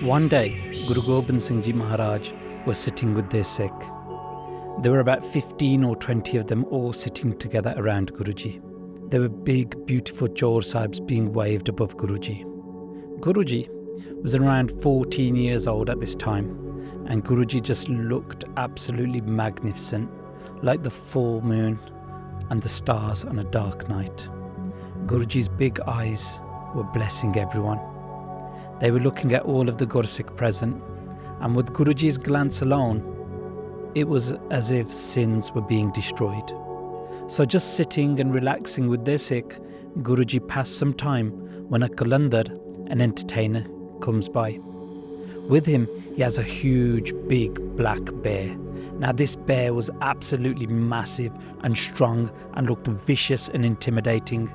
One day, Guru Gobind Singh Ji Maharaj was sitting with their Sikh. There were about 15 or 20 of them all sitting together around Guruji. There were big, beautiful Chaur Sahibs being waved above Guruji. Guruji was around 14 years old at this time, and Guruji just looked absolutely magnificent, like the full moon and the stars on a dark night. Guruji's big eyes were blessing everyone. They were looking at all of the Gursikh present, and with Guruji's glance alone, it was as if sins were being destroyed. So just sitting and relaxing with their Sikh, Guruji passed some time when a Kalandar, an entertainer, comes by. With him, he has a huge, big black bear. Now this bear was absolutely massive and strong and looked vicious and intimidating.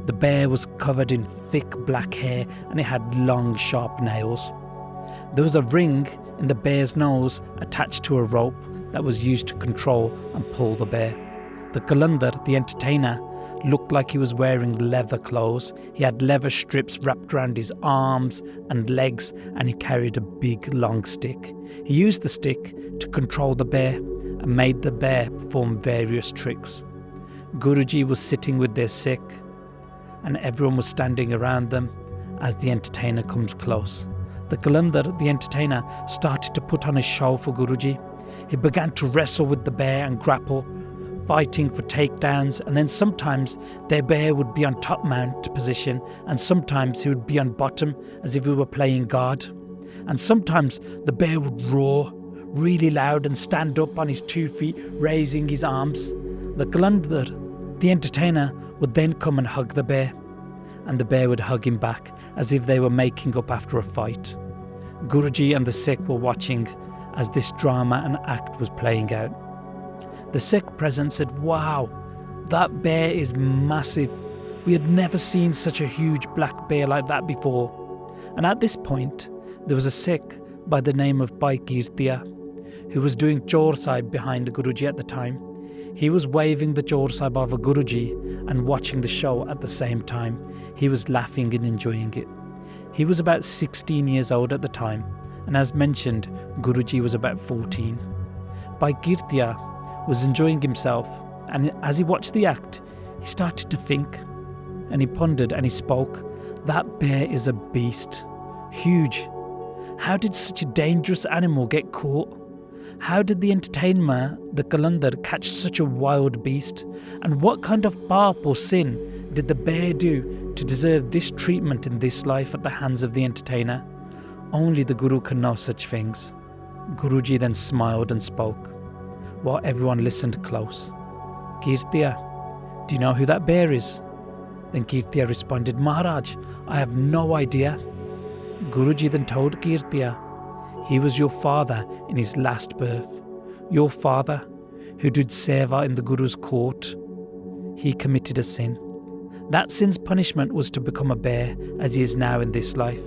The bear was covered in thick black hair and it had long, sharp nails. There was a ring in the bear's nose attached to a rope that was used to control and pull the bear. The Kalandar, the entertainer, looked like he was wearing leather clothes. He had leather strips wrapped around his arms and legs, and he carried a big long stick. He used the stick to control the bear and made the bear perform various tricks. Guruji was sitting with their Sikh, and everyone was standing around them as the entertainer comes close. The Kalandar, the entertainer, started to put on a show for Guruji. He began to wrestle with the bear and grapple, fighting for takedowns, and then sometimes their bear would be on top mount position, and sometimes he would be on bottom as if he were playing guard. And sometimes the bear would roar really loud and stand up on his 2 feet, raising his arms. The Kalandar, the entertainer, would then come and hug the bear, and the bear would hug him back as if they were making up after a fight. Guruji and the Sikh were watching as this drama and act was playing out. The Sikh present said, "Wow, that bear is massive. We had never seen such a huge black bear like that before." And at this point, there was a Sikh by the name of Bhai Kirtia, who was doing Chaur Sahib behind Guruji at the time. He was waving the Chaur Sahib over Guruji and watching the show at the same time. He was laughing and enjoying it. He was about 16 years old at the time, and as mentioned, Guruji was about 14. Bhai Kirtia was enjoying himself, and as he watched the act, he started to think, and he pondered and he spoke. That bear is a beast, huge. How did such a dangerous animal get caught? How did the entertainer, the Kalandar, catch such a wild beast? And what kind of paap or sin did the bear do to deserve this treatment in this life at the hands of the entertainer? Only the Guru can know such things. Guruji then smiled and spoke, while everyone listened close. "Kirtia, do you know who that bear is?" Then Kirtia responded, "Maharaj, I have no idea." Guruji then told Kirtia, "He was your father in his last birth. Your father, who did seva in the Guru's court. He committed a sin. That sin's punishment was to become a bear as he is now in this life.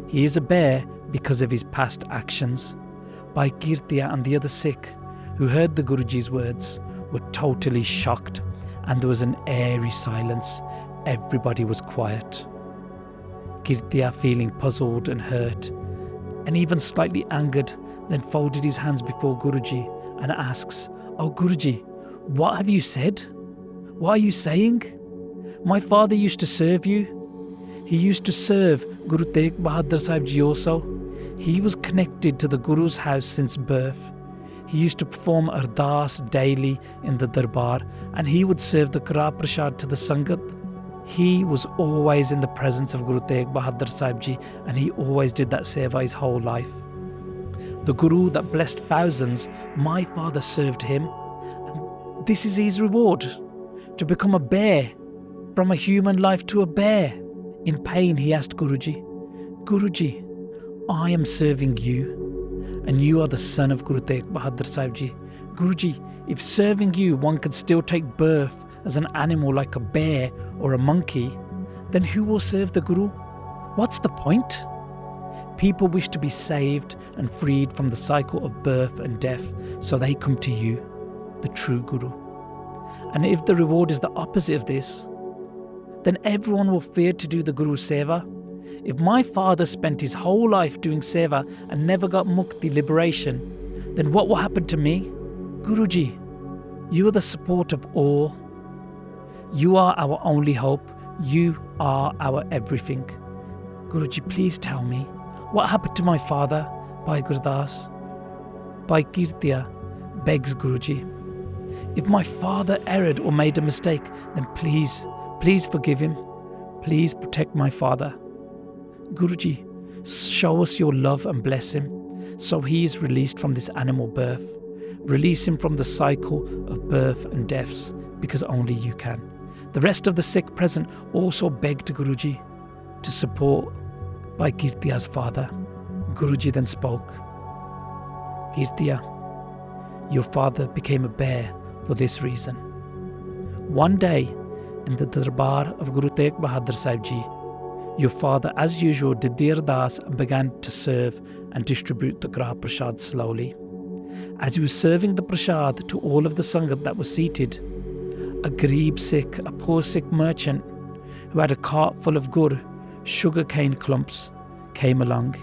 He is a bear because of his past actions." Bhai Kirtia and the other Sikh who heard the Guruji's words were totally shocked, and there was an airy silence. Everybody was quiet. Kirtia, feeling puzzled and hurt, and even slightly angered, then folded his hands before Guruji and asks, "Oh Guruji, what have you said? What are you saying? My father used to serve you. He used to serve Guru Tegh Bahadur Sahib Ji also. He was connected to the Guru's house since birth. He used to perform ardas daily in the darbar, and he would serve the Kara Prasad to the Sangat. He was always in the presence of Guru Tegh Bahadur Sahib Ji, and he always did that seva his whole life. The Guru that blessed thousands, my father served him, and this is his reward, to become a bear, from a human life to a bear." In pain, he asked Guruji, "Guruji, I am serving you, and you are the son of Guru Tegh Bahadur Sahib Ji. Guruji, if serving you one can still take birth as an animal like a bear or a monkey, then who will serve the Guru? What's the point? People wish to be saved and freed from the cycle of birth and death, so they come to you, the true Guru. And if the reward is the opposite of this, then everyone will fear to do the Guru Seva. If my father spent his whole life doing Seva and never got Mukti, liberation, then what will happen to me? Guruji, you are the support of all. You are our only hope. You are our everything. Guruji, please tell me, what happened to my father? Bhai Gurdas, Bhai Kirtia begs Guruji, if my father erred or made a mistake, then please forgive him. Please protect my father. Guruji, show us your love and bless him, so he is released from this animal birth. Release him from the cycle of birth and deaths, because only you can. The rest of the Sikh present also begged Guruji to support Bhai Kirtia's father. Guruji then spoke. Kirtia, your father became a bear for this reason. One day, in the Darbar of Guru Tegh Bahadur Sahib Ji, your father, as usual, did the ardas and began to serve and distribute the Grah Prasad slowly. As he was serving the Prasad to all of the Sangat that was seated, a Gareeb Sikh, a poor Sikh merchant who had a cart full of gur, sugarcane clumps, came along.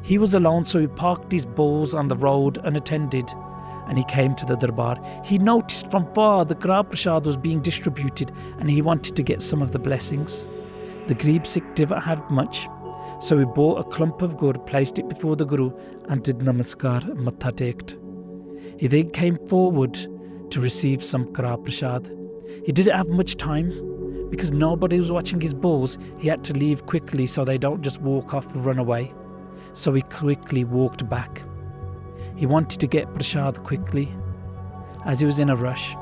He was alone, so he parked his bulls on the road unattended, and he came to the Darbar. He noticed from far the Grah Prasad was being distributed, and he wanted to get some of the blessings. The Gareeb Sikh didn't have much, so he bought a clump of gur, placed it before the Guru, and did namaskar and matha teked. He then came forward to receive some Grah Prasad. He didn't have much time, because nobody was watching his bulls. He had to leave quickly so they don't just walk off or run away. So he quickly walked back. He wanted to get Prasad quickly, as he was in a rush.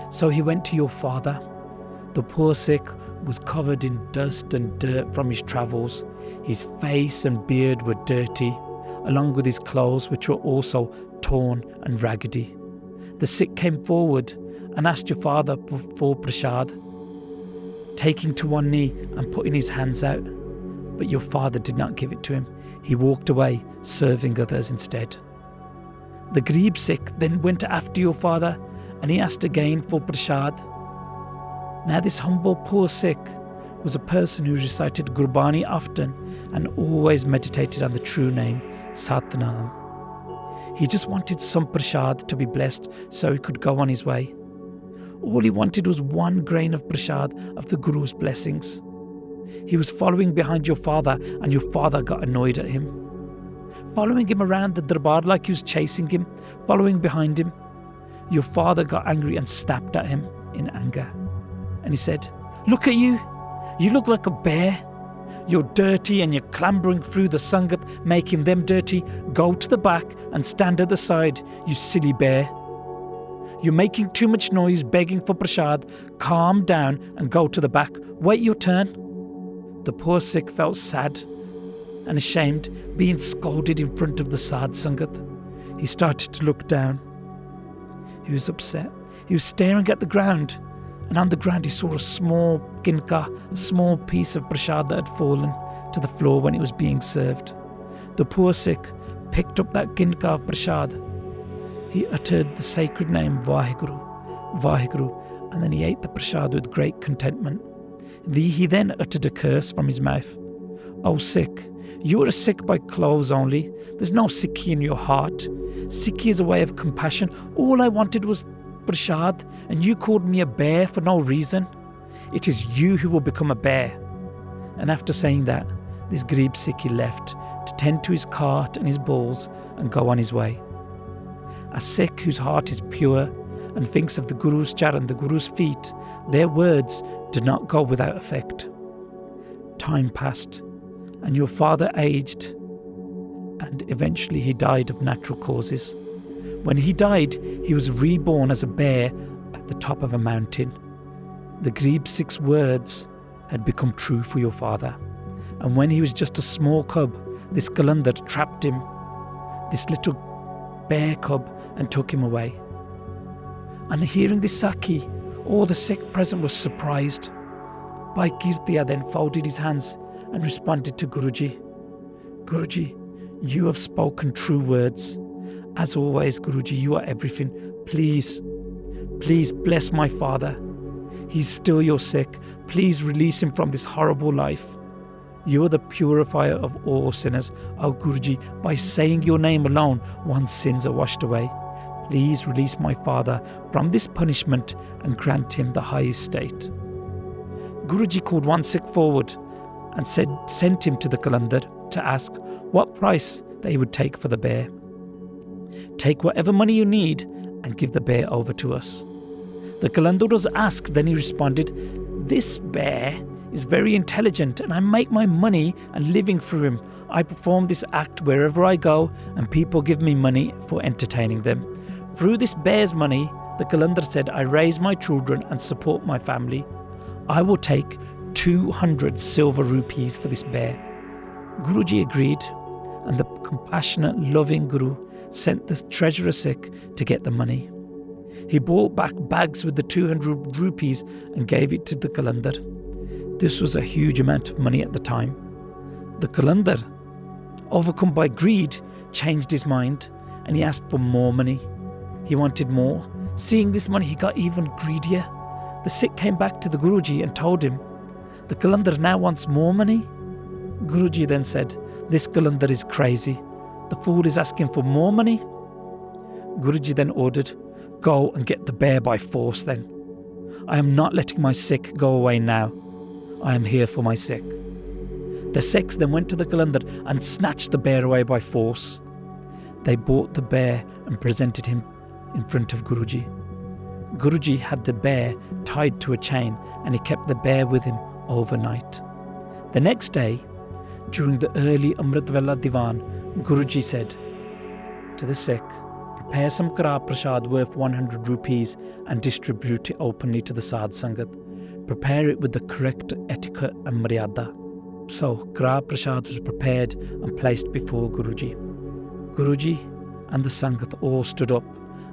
So he went to your father. The poor Sikh was covered in dust and dirt from his travels. His face and beard were dirty, along with his clothes, which were also torn and raggedy. The Sikh came forward and asked your father for Prasad, taking to one knee and putting his hands out. But your father did not give it to him. He walked away, serving others instead. The Gareeb Sikh then went after your father, and he asked again for Prasad. Now this humble poor Sikh was a person who recited Gurbani often and always meditated on the true name, Satnam. He just wanted some Prasad to be blessed so he could go on his way. All he wanted was one grain of Prasad of the Guru's blessings. He was following behind your father, and your father got annoyed at him. Following him around the Darbar like he was chasing him, following behind him. Your father got angry and snapped at him in anger. And he said, "Look at you. You look like a bear. You're dirty and you're clambering through the Sangat, making them dirty. Go to the back and stand at the side, you silly bear. You're making too much noise begging for Prasad. Calm down and go to the back. Wait your turn." The poor Sikh felt sad and ashamed, being scolded in front of the Sad Sangat. He started to look down. He was upset. He was staring at the ground, and on the ground he saw a small kinka, a small piece of Prasad that had fallen to the floor when it was being served. The poor Sikh picked up that kinka of Prasad. He uttered the sacred name WhyGuru, WhyGuru, and then he ate the Prasad with great contentment. He then uttered a curse from his mouth. "Oh Sikh, you are a Sikh by clothes only. There's no Sikhi in your heart. Sikhi is a way of compassion. All I wanted was Prasad, and you called me a bear for no reason. It is you who will become a bear." And after saying that, this Gareeb Sikh left to tend to his cart and his bulls and go on his way. A Sikh whose heart is pure and thinks of the Guru's charan, the Guru's feet, their words do not go without effect. Time passed, and your father aged, and eventually he died of natural causes. When he died, he was reborn as a bear at the top of a mountain. The Gareeb Sikh's words had become true for your father, and when he was just a small cub, this Qalandar trapped him, this little bear cub, and took him away. On hearing this Sakhi, all the Sikh present was surprised. Bhai Kirtia then folded his hands and responded to Guruji. "Guruji, you have spoken true words. As always, Guruji, you are everything. Please bless my father. He's still your Sikh. Please release him from this horrible life. You are the purifier of all sinners, O Guruji. By saying your name alone, one's sins are washed away. Please release my father from this punishment and grant him the highest state. Guruji called one Sikh forward and sent him to the Qalandar to ask what price they would take for the bear. Take whatever money you need and give the bear over to us. The Qalandar was asked, then he responded, this bear is very intelligent and I make my money and living through him. I perform this act wherever I go and people give me money for entertaining them. Through this bear's money, the Qalandar said, I raise my children and support my family. I will take 200 silver rupees for this bear. Guruji agreed, and the compassionate, loving Guru sent the treasurer Sikh to get the money. He brought back bags with the 200 rupees and gave it to the Qalandar. This was a huge amount of money at the time. The Qalandar, overcome by greed, changed his mind and he asked for more money. He wanted more. Seeing this money, he got even greedier. The Sikh came back to the Guruji and told him, the Qalandar now wants more money. Guruji then said, this Qalandar is crazy. The fool is asking for more money. Guruji then ordered, go and get the bear by force then. I am not letting my Sikh go away now. I am here for my Sikh. The Sikhs then went to the Qalandar and snatched the bear away by force. They bought the bear and presented him in front of Guruji. Guruji had the bear tied to a chain and he kept the bear with him overnight. The next day, during the early Amrit Vela Diwan, Guruji said to the Sikh, prepare some Kara Prasad worth 100 rupees and distribute it openly to the Sadh Sangat. Prepare it with the correct etiquette and Maryada. So Kara Prasad was prepared and placed before Guruji. Guruji and the Sangat all stood up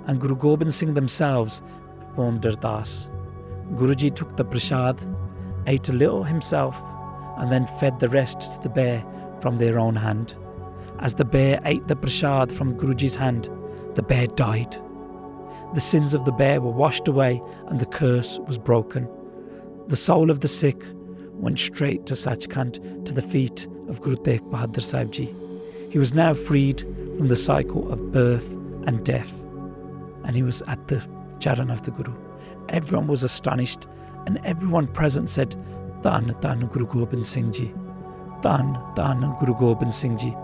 and Guru Gobind Singh themselves performed Ardas. Guruji took the Prasad, ate a little himself and then fed the rest to the bear from their own hand. As the bear ate the Prasad from Guruji's hand, the bear died. The sins of the bear were washed away and the curse was broken. The soul of the Sikh went straight to Sachkhand to the feet of Guru Tegh Bahadur Sahib Ji. He was now freed from the cycle of birth and death, and he was at the charan of the Guru. Everyone was astonished and everyone present said, Tan Tan Guru Gobind Singh Ji, Tan Tan Guru Gobind Singh Ji.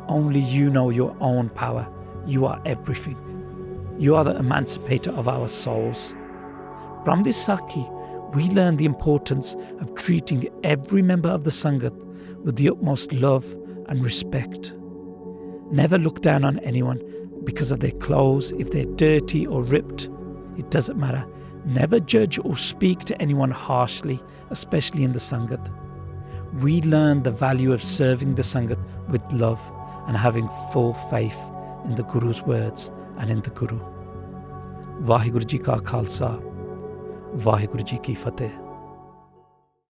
Only you know your own power. You are everything. You are the emancipator of our souls. From this Sakhi, we learn the importance of treating every member of the Sangat with the utmost love and respect. Never look down on anyone because of their clothes. If they're dirty or ripped, it doesn't matter. Never judge or speak to anyone harshly, especially in the Sangat. We learn the value of serving the Sangat with love and having full faith in the Guru's words and in the Guru. WhyGuru Ji Ka Khalsa, WhyGuru Ji Ki Fateh.